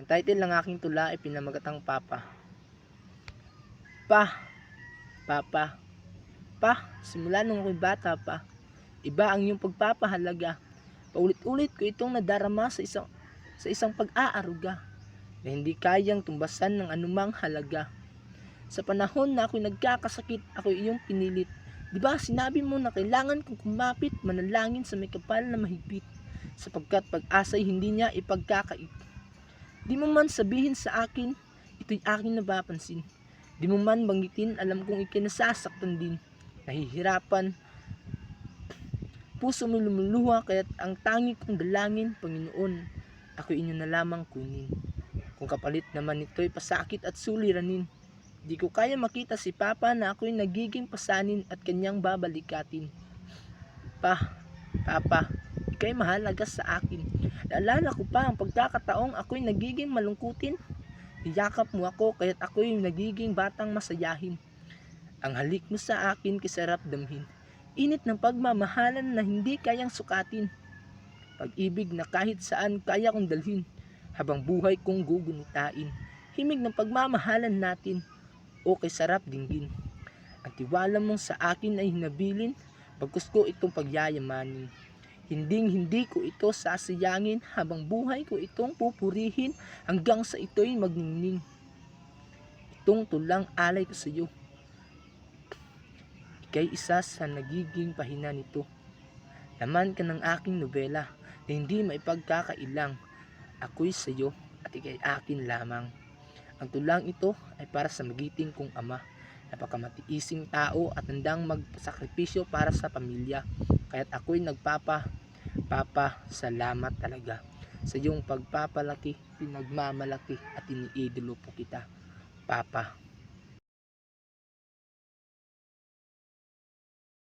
Ang title ng aking tula ay pinamagatang Papa. Papa, simula nung ako'y bata pa, iba ang iyong pagpapahalaga. Paulit-ulit ko itong nadarama sa isang pag-aaruga na hindi kayang tumbasan ng anumang halaga. Sa panahon na ako'y nagkakasakit, ako'y iyong pinilit. Diba sinabi mo na kailangan kong kumapit, manalangin sa may kapal na mahigpit, sapagkat pag-asa'y hindi niya ipagkakait. Di mo man sabihin sa akin, ito'y aking napapansin. Di mo man banggitin, alam kong ikinasasaktan din. Nahihirapan, puso mo lumuluha, kaya't ang tangi kong dalangin, Panginoon, ako inyo na lamang kunin. Kung kapalit naman ito'y pasakit at suliranin, di ko kaya makita si Papa na ako'y nagiging pasanin at kanyang babalikatin. Papa, ika'y mahalaga sa akin. Naalala ko pa ang pagkakataong ako'y nagiging malungkutin. Niyakap mo ako kaya't ako'y nagiging batang masayahin. Ang halik mo sa akin kisarap damhin. Init ng pagmamahalan na hindi kayang sukatin. Pag-ibig na kahit saan kaya kong dalhin, habang buhay kong gugunitain. Himig ng pagmamahalan natin, o kay sarap dinggin. Ang tiwala mong sa akin ay hinabilin, bagkus ko itong pagyayamanin. Hindi ko ito sasayangin, habang buhay ko itong pupurihin, hanggang sa ito'y magningning. Itong tulang alay ko sa iyo, ika'y isa sa nagiging pahina nito. Laman ka ng aking nobela na hindi maipagkakailang. Ako'y sa iyo at ika'y akin lamang. Ang tulang ito ay para sa magiting kong ama, napakamatiising tao at handang magsakripisyo para sa pamilya. Kaya't ako'y Papa, salamat talaga sa iyong pagpapalaki, pinagmamalaki at iniidolo po kita, Papa.